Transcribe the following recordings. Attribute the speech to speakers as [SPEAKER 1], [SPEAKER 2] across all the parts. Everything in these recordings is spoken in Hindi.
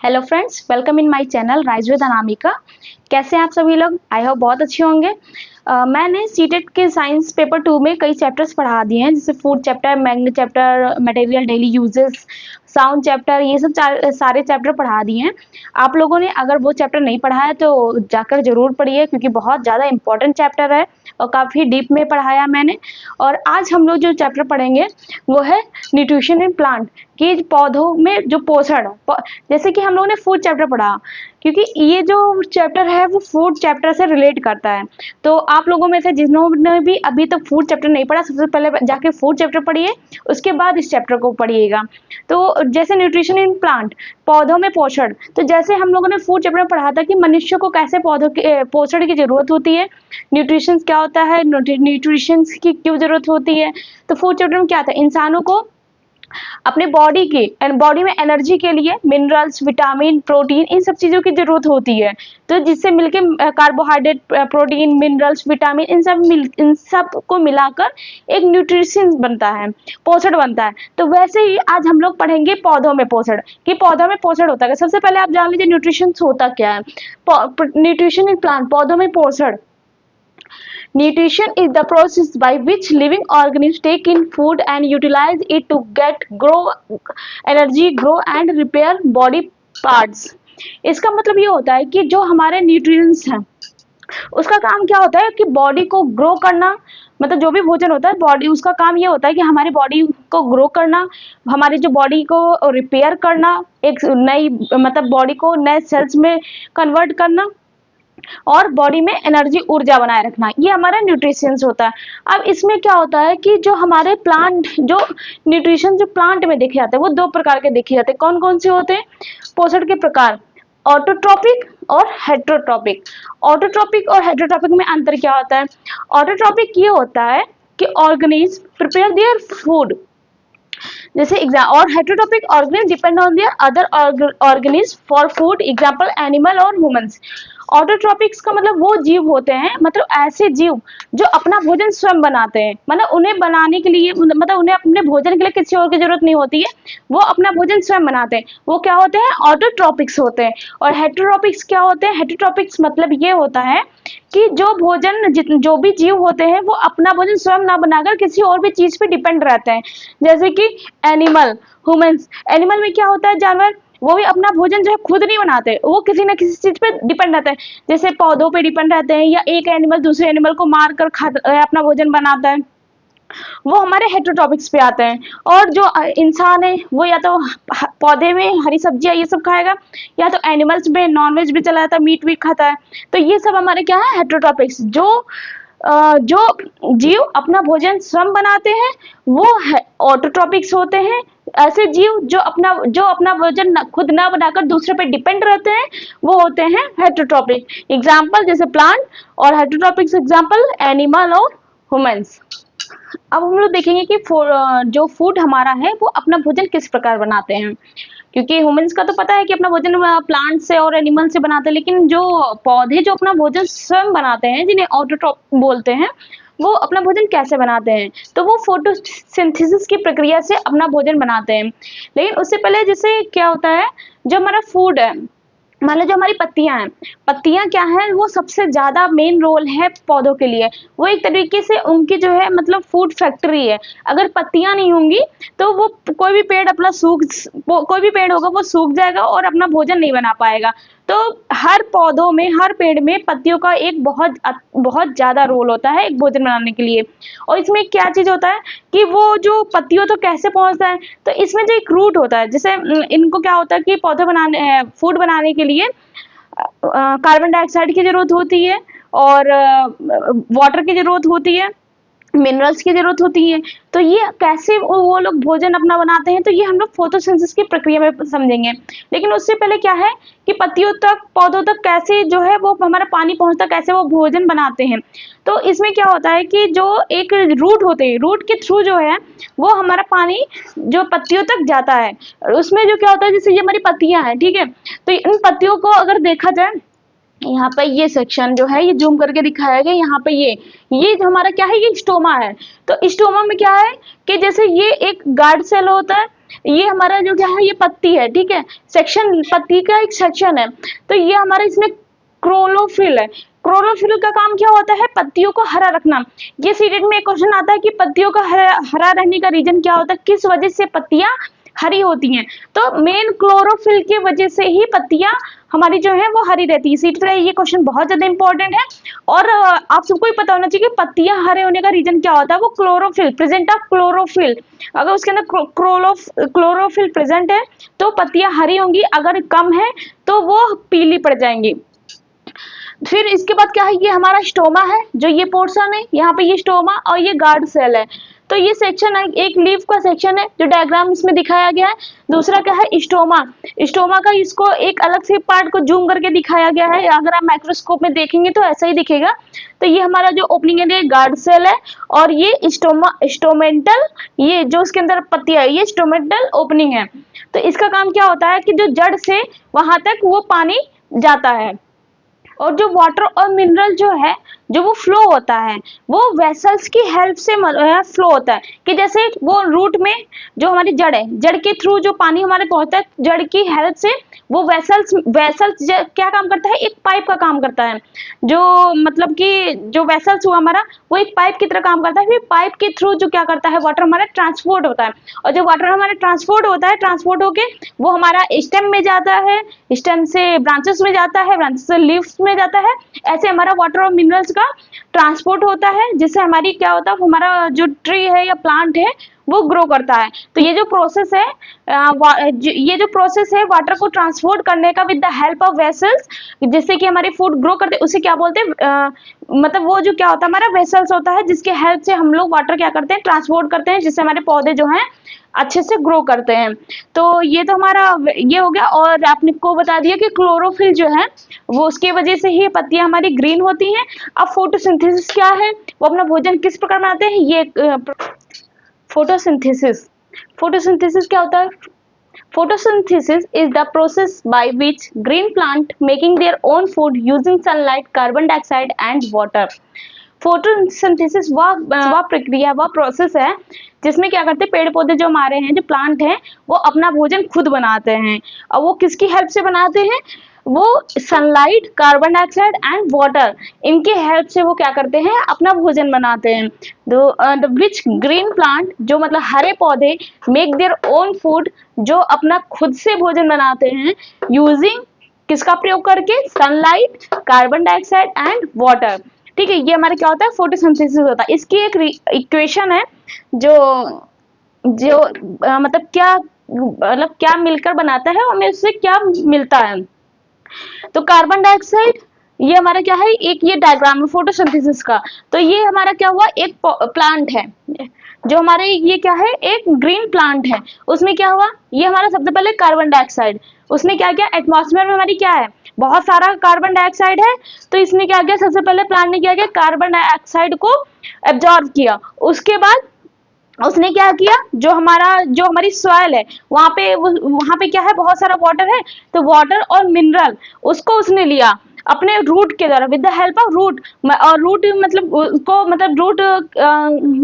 [SPEAKER 1] Hello friends, welcome in my channel rise with Anamika. कैसे हैं आप सभी लोग? आई होप बहुत अच्छे होंगे। मैंने सीटेट के साइंस पेपर 2 में कई चैप्टर्स पढ़ा दिए हैं, जैसे food chapter, magnet chapter, material daily uses, sound chapter, ये सब सारे चैप्टर पढ़ा दिए हैं। आप लोगों ने अगर वो चैप्टर नहीं पढ़ा है तो जाकर जरूर पढ़िए, क्योंकि बहुत ज़्यादा इंपॉर्टेंट चैप्टर है और काफ़ी डीप में पढ़ाया मैंने। और आज हम लोग जो चैप्टर पढ़ेंगे वो है न्यूट्रिशन इन प्लांट, कि पौधों में जो पोषण, जैसे कि हम लोगों ने फूड चैप्टर पढ़ा, क्योंकि ये जो चैप्टर है वो फूड चैप्टर से रिलेट करता है। तो आप लोगों में से जिन्होंने भी अभी तक फूड चैप्टर नहीं पढ़ा, सबसे पहले जाके फूड चैप्टर पढ़िए, उसके बाद इस चैप्टर को पढ़िएगा। तो जैसे न्यूट्रिशन इन प्लांट, पौधों में पोषण, तो जैसे हम लोगों ने फूड चैप्टर में पढ़ा था कि मनुष्य को कैसे पौधों के पोषण की जरूरत होती है, न्यूट्रिशन क्या होता है, न्यूट्रिशन की क्यों जरूरत होती है। तो फूड चैप्टर में क्या था, इंसानों को अपने बॉडी में एनर्जी के लिए मिनरल्स, विटामिन, प्रोटीन, इन सब चीज़ों की जरूरत होती है। तो जिससे मिलके कार्बोहाइड्रेट, प्रोटीन, मिनरल्स, विटामिन, इन सब को मिलाकर एक न्यूट्रिशन बनता है, पोषण बनता है। तो वैसे ही आज हम लोग पढ़ेंगे पौधों में पोषण, कि पौधों में पोषण होता है। सबसे पहले आप जान लीजिए न्यूट्रिशन होता क्या है। न्यूट्रिशन इन प्लांट, पौधों में पोषण। Nutrition is the process by which living organisms take in food and utilize it to get energy, grow and repair body parts. इसका मतलब ये होता है कि जो हमारे न्यूट्रिएंट्स हैं उसका काम क्या होता है कि बॉडी को ग्रो करना, मतलब जो भी भोजन होता है बॉडी, उसका काम ये होता है कि हमारी बॉडी को ग्रो करना, हमारी जो बॉडी को रिपेयर करना, एक नई मतलब बॉडी को नए सेल्स में कन्वर्ट करना और बॉडी में एनर्जी, ऊर्जा बनाए रखना, ये हमारा न्यूट्रिशंस होता है। अब इसमें क्या होता है कि जो हमारे प्लांट, जो न्यूट्रिशन जो प्लांट में देखे जाते हैं वो दो प्रकार के देखे जाते हैं। कौन कौन से होते हैं पोषण के प्रकार? ऑटोट्रॉपिक और हेट्रोट्रॉपिक। ऑटोट्रॉपिक और हेट्रोट्रॉपिक में अंतर क्या होता है? ऑटोट्रॉपिक ये होता है कि ऑर्गेनिज्म प्रिपेयर देयर फूड, जैसे और heterotrophic organism depend on their other organism for food, example animal और ह्यूमंस। ऑटोट्रॉपिक्स का मतलब वो जीव होते हैं, मतलब ऐसे जीव जो अपना भोजन स्वयं बनाते हैं, मतलब उन्हें बनाने के लिए, मतलब उन्हें अपने भोजन के लिए किसी और की जरूरत नहीं होती है, वो अपना भोजन स्वयं बनाते हैं, वो क्या होते हैं? ऑटोट्रॉपिक्स होते हैं। और हेट्रोट्रॉपिक्स क्या होते हैं? हेट्रोट्रॉपिक्स मतलब ये होता है कि जो भी जीव होते हैं वो अपना भोजन स्वयं ना बनाकर किसी और भी चीज पे डिपेंड रहते हैं, जैसे कि एनिमल, ह्यूमंस। एनिमल में क्या होता है? जानवर, वो भी अपना भोजन जो है खुद नहीं बनाते, वो किसी न किसी चीज पे डिपेंड रहते हैं, जैसे पौधों पे डिपेंड रहते हैं, या एक एनिमल दूसरे एनिमल को मार कर अपना भोजन बनाता है, वो हमारे हेट्रोट्रॉपिक्स पे आते हैं। और जो इंसान है वो या तो पौधे में हरी सब्जियां ये सब खाएगा, या तो एनिमल्स में नॉनवेज भी चला जाता है, मीट भी खाता है। तो ये सब हमारे क्या है? हेट्रोट्रॉपिक्स। जो जीव अपना भोजन स्वयं बनाते हैं वो ऑटोट्रॉपिक्स होते हैं। ऐसे जीव जो अपना भोजन खुद ना बनाकर दूसरे पे डिपेंड रहते हैं वो होते हैं हेट्रोट्रॉपिक। एग्जाम्पल जैसे प्लांट, और हेट्रोट्रॉपिक्स एग्जाम्पल एनिमल और ह्यूमंस। अब हम लोग देखेंगे कि जो फूड हमारा है वो अपना भोजन किस प्रकार बनाते हैं, क्योंकि ह्यूमंस का तो पता है कि अपना भोजन प्लांट से और एनिमल से बनाते हैं, लेकिन जो पौधे जो अपना भोजन स्वयं बनाते हैं, जिन्हें ऑटोट्रॉपिक बोलते हैं, वो अपना भोजन कैसे बनाते हैं? तो वो फोटोसिंथेसिस की प्रक्रिया से अपना भोजन बनाते हैं। लेकिन उससे पहले जैसे क्या होता है, जो हमारा फूड है, मान लो जो हमारी पत्तियां हैं, पत्तियां क्या है? वो सबसे ज्यादा मेन रोल है पौधों के लिए, वो एक तरीके से उनकी जो है मतलब फूड फैक्ट्री है। अगर पत्तियां नहीं होंगी तो वो कोई भी पेड़ कोई भी पेड़ होगा वो सूख जाएगा और अपना भोजन नहीं बना पाएगा। तो हर पौधों में, हर पेड़ में पत्तियों का एक बहुत ज्यादा रोल होता है एक भोजन बनाने के लिए। और इसमें क्या चीज होता है कि वो जो पत्तियों तो कैसे पहुंचता है, तो इसमें जो एक रूट होता है, जैसे इनको क्या होता है कि पौधे बनाने, फूड बनाने के लिए कार्बन डाइऑक्साइड की जरूरत होती है, और वाटर की जरूरत होती है, मिनरल्स की जरूरत होती है। तो ये कैसे वो लोग भोजन अपना बनाते हैं, तो ये हम लोग फोटोसिंथेसिस की प्रक्रिया में समझेंगे। लेकिन उससे पहले क्या है कि पत्तियों तक, पौधों तक कैसे जो है वो हमारा पानी पहुंचता, कैसे वो भोजन बनाते हैं। तो इसमें क्या होता है कि जो एक रूट होते हैं, रूट के थ्रू जो है वो हमारा पानी जो पत्तियों तक जाता है। उसमें जो क्या होता है, जैसे ये हमारी पत्तियां हैं, ठीक है, तो इन पत्तियों को अगर देखा जाए, यहाँ पे ये सेक्शन जो है ये जूम करके दिखाया गया, यहाँ पे ये जो हमारा क्या है, ये स्टोमा है। तो स्टोमा में क्या है कि जैसे ये एक गार्ड सेल होता है, ये हमारा जो क्या है, ये पत्ती है, ठीक है, सेक्शन पत्ती का एक सेक्शन है। तो ये हमारा इसमें क्लोरोफिल है। क्लोरोफिल का काम क्या होता है, पत्तियों को हरा रखना। ये सीटेट में एक क्वेश्चन आता है कि पत्तियों का हरा रहने का रीजन क्या होता है, किस वजह से पत्तियां हरी होती हैं। तो मेन क्लोरोफिल की वजह से ही पत्तियां हमारी जो है वो हरी रहती है। इसी तरह ये क्वेश्चन बहुत ज्यादा इंपॉर्टेंट है और आप सबको ही पता होना चाहिए कि पत्तियां हरे होने का रीजन क्या होता है, वो क्लोरोफिल, प्रेजेंट ऑफ क्लोरोफिल। अगर उसके अंदर क्लोरोफिल प्रेजेंट है तो पत्तियां हरी होंगी, अगर कम है तो वो पीली पड़ जाएंगी। फिर इसके बाद क्या है, ये हमारा स्टोमा है, जो ये पोर्शन है, यहाँ पे ये स्टोमा और ये गार्ड सेल है। तो ये सेक्शन है, एक लीफ का सेक्शन है जो डायग्राम इसमें दिखाया गया है। दूसरा क्या है, स्टोमा। स्टोमा का इसको एक अलग से पार्ट को जूम करके दिखाया गया है, अगर आप माइक्रोस्कोप में देखेंगे तो ऐसा ही दिखेगा। तो ये हमारा जो ओपनिंग है, ये गार्ड सेल है और ये स्टोमेंटल, ये जो उसके अंदर पत्तियां है, ये स्टोमेंटल ओपनिंग है। तो इसका काम क्या होता है कि जो जड़ से वहां तक वो पानी जाता है और जो वाटर और मिनरल जो है जो वो फ्लो होता है वो वेसल्स की हेल्प से फ्लो होता है। कि जैसे वो रूट में जो हमारी जड़ है, जड़ के थ्रू जो पानी हमारे पहुंचता है, जड़ की हेल्प से वो वेसल्स क्या काम करता है, एक पाइप का काम करता है। जो मतलब कि जो वेसल्स हुआ हमारा, वो एक पाइप की तरह काम करता है। फिर पाइप के थ्रू जो क्या करता है, वाटर हमारा ट्रांसपोर्ट होता है और जो वाटर हमारा ट्रांसपोर्ट होता है, ट्रांसपोर्ट होके वो हमारा स्टेम में जाता है, स्टेम से ब्रांचेस में जाता है, ब्रांचेस से लीव्स में जाता है। ऐसे हमारा वाटर और मिनरल्स का ट्रांसपोर्ट होता है, जिससे हमारी क्या होता है, हमारा जो ट्री है या प्लांट है वो ग्रो करता है। तो ये जो प्रोसेस है, ये जो प्रोसेस है वाटर को ट्रांसपोर्ट करने का with the help of vessels, जिससे कि हमारे फूड ग्रो करते हैं, उसे क्या बोलते हैं, मतलब वो जो क्या होता है, हमारा वेसल्स होता है जिसके हेल्प से हम लोग वाटर क्या करते हैं, ट्रांसपोर्ट करते हैं, जिससे हमारे पौधे जो हैं अच्छे से ग्रो करते हैं। तो ये तो हमारा ये हो गया। और आपने को बता दिया कि क्लोरोफिल जो है वो उसके वजह से ही पत्तियां हमारी ग्रीन होती हैं। अब फोटोसिंथेसिस क्या है, वो अपना भोजन किस प्रकार बनाते हैं, ये फोटोसिंथेसिस। फोटोसिंथेसिस क्या होता है, photosynthesis is the process by which green plant making their own food using sunlight, carbon dioxide and water। Photosynthesis वह प्रक्रिया, वह प्रोसेस है जिसमें क्या करते हैं, पेड़ पौधे जो हमारे हैं, जो प्लांट हैं, वो अपना भोजन खुद बनाते हैं। और वो किसकी हेल्प से बनाते हैं, वो sunlight, carbon dioxide and water, इनके हेल्प से वो क्या करते हैं, अपना भोजन बनाते हैं। द विच ग्रीन प्लांट, जो मतलब हरे पौधे, मेक देयर ओन फूड, जो अपना खुद से भोजन बनाते हैं, यूजिंग किसका प्रयोग करके, sunlight, carbon dioxide and water. ठीक है, ये हमारे क्या होता है, फोटोसिंथेसिस होता है। इसकी एक इक्वेशन है जो मतलब क्या मिलकर बनाता है और हमें उससे क्या मिलता है। तो कार्बन डाइऑक्साइड, ये हमारा क्या है, एक ये डायग्राम है फोटोसिंथेसिस का। तो ये हमारा क्या हुआ, एक प्लांट है, जो हमारे ये क्या है, एक ग्रीन प्लांट है। उसमें क्या हुआ, ये हमारा सबसे पहले कार्बन डाइऑक्साइड, उसने क्या किया, एटमॉस्फेयर में हमारी क्या है, बहुत सारा कार्बन डाइऑक्साइड है। तो इसने क्या किया, सबसे पहले प्लांट ने क्या किया, कार्बन डाइऑक्साइड को एब्जॉर्ब किया। उसके बाद उसने क्या किया, जो हमारी सॉइल है, वहां पे क्या है, बहुत सारा वाटर है। तो वाटर और मिनरल उसको उसने लिया अपने रूट के द्वारा, with the help of root. और रूट मतलब रूट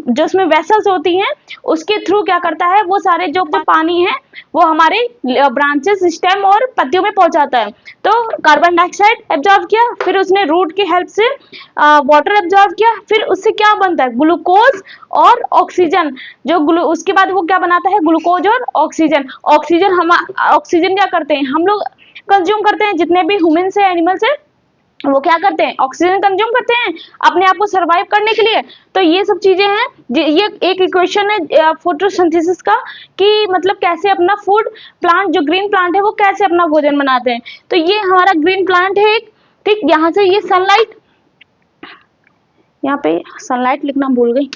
[SPEAKER 1] जो उसमें वेसल्स होती हैं, उसके थ्रू क्या करता है, वो सारे जो पानी है वो हमारे ब्रांचेस, स्टेम और पत्तियों में पहुंचाता है। तो कार्बन डाइऑक्साइड एब्जॉर्ब किया, फिर उसने रूट की हेल्प से वाटर एब्जॉर्ब किया, फिर उससे क्या बनता है, ग्लूकोज और ऑक्सीजन। उसके बाद वो क्या बनाता है, ग्लूकोज और ऑक्सीजन। ऑक्सीजन क्या करते हैं, हम लोग कंज्यूम करते हैं, जितने भी ह्यूमंस है, एनिमल्स है, वो क्या करते हैं, ऑक्सीजन कंज्यूम करते हैं अपने आप को सरवाइव करने के लिए। तो ये सब चीजें हैं, ये एक इक्वेशन है फोटोसिंथेसिस का, कि मतलब कैसे अपना फूड प्लांट, जो ग्रीन प्लांट है, वो कैसे अपना भोजन बनाते हैं। तो ये हमारा ग्रीन प्लांट है एक, ठीक। यहाँ से ये सनलाइट, यहाँ पे सनलाइट लिखना भूल गई,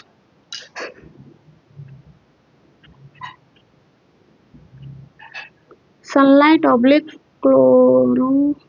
[SPEAKER 1] sunlight oblique chlorophyll,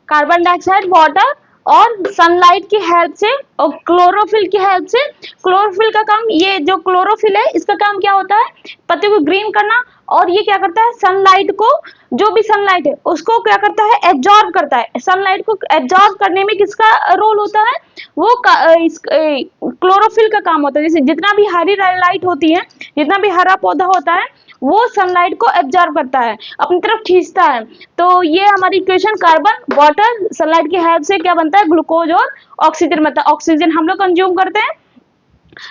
[SPEAKER 1] carbon dioxide, water और सनलाइट की हेल्प से और क्लोरोफिल की हेल्प से। क्लोरोफिल का काम, ये जो क्लोरोफिल है, इसका काम क्या होता है, पत्ते को ग्रीन करना और ये क्या करता है, सनलाइट को, जो भी सनलाइट है उसको क्या करता है, एब्जॉर्ब करता है। सनलाइट को एब्जॉर्ब करने में किसका रोल होता है, वो क्लोरोफिल का काम होता है। जैसे जितना भी हरी लाइट होती है, जितना भी हरा पौधा होता है, वो सनलाइट को एब्जॉर्ब करता है, अपनी तरफ खींचता है। तो ये हमारी इक्वेशन कार्बन वाटर सनलाइट की हेल्प से क्या बनता है, ग्लूकोज और ऑक्सीजन बनता है। ऑक्सीजन हम लोग कंज्यूम करते हैं।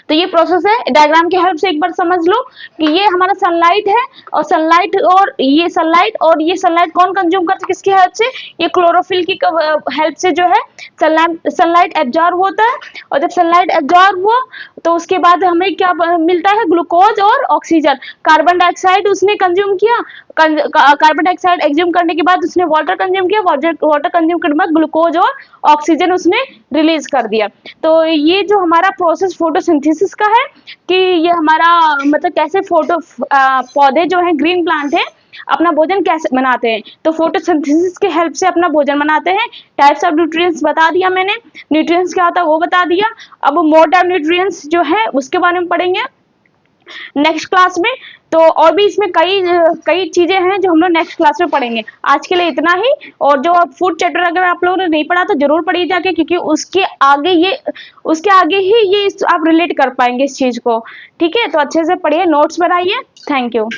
[SPEAKER 1] तो ये प्रोसेस है, डायग्राम की हेल्प से एक बार समझ लो कि ये हमारा सनलाइट है, और ये सनलाइट कौन कंज्यूम करता है, किसकी हेल्प से, ये क्लोरोफिल की हेल्प से जो है सनलाइट एब्जॉर्ब होता है। और जब सनलाइट एब्जॉर्ब हुआ तो उसके बाद हमें क्या मिलता है, ग्लूकोज और ऑक्सीजन। कार्बन डाइऑक्साइड उसने कंज्यूम किया, कार्बन डाइऑक्साइड एग्ज्यूम करने के बाद उसने वाटर कंज्यूम किया, वाटर कंज्यूम करने के बाद ग्लूकोज और ऑक्सीजन उसने रिलीज कर दिया। तो ये जो हमारा प्रोसेस फोटोसिंथेसिस का है, कि ये हमारा मतलब कैसे पौधे जो हैं, ग्रीन प्लांट है, अपना भोजन कैसे बनाते हैं। तो फोटोसिंथेसिस की हेल्प से अपना भोजन बनाते हैं। टाइप्स ऑफ न्यूट्रिएंट्स बता दिया मैंने, न्यूट्रिएंट्स क्या होता है वो बता दिया। अब मोड ऑफ न्यूट्रिएंट्स जो है उसके बारे में पढ़ेंगे नेक्स्ट क्लास में। तो और भी इसमें कई चीजें हैं जो हम लोग नेक्स्ट क्लास में पढ़ेंगे। आज के लिए इतना ही। और जो फूड चैप्टर अगर आप लोगों ने नहीं पढ़ा तो जरूर पढ़िए जाके, क्योंकि उसके आगे ही ये आप रिलेट कर पाएंगे इस चीज को। ठीक है, तो अच्छे से पढ़िए, नोट्स बनाइए। Thank you.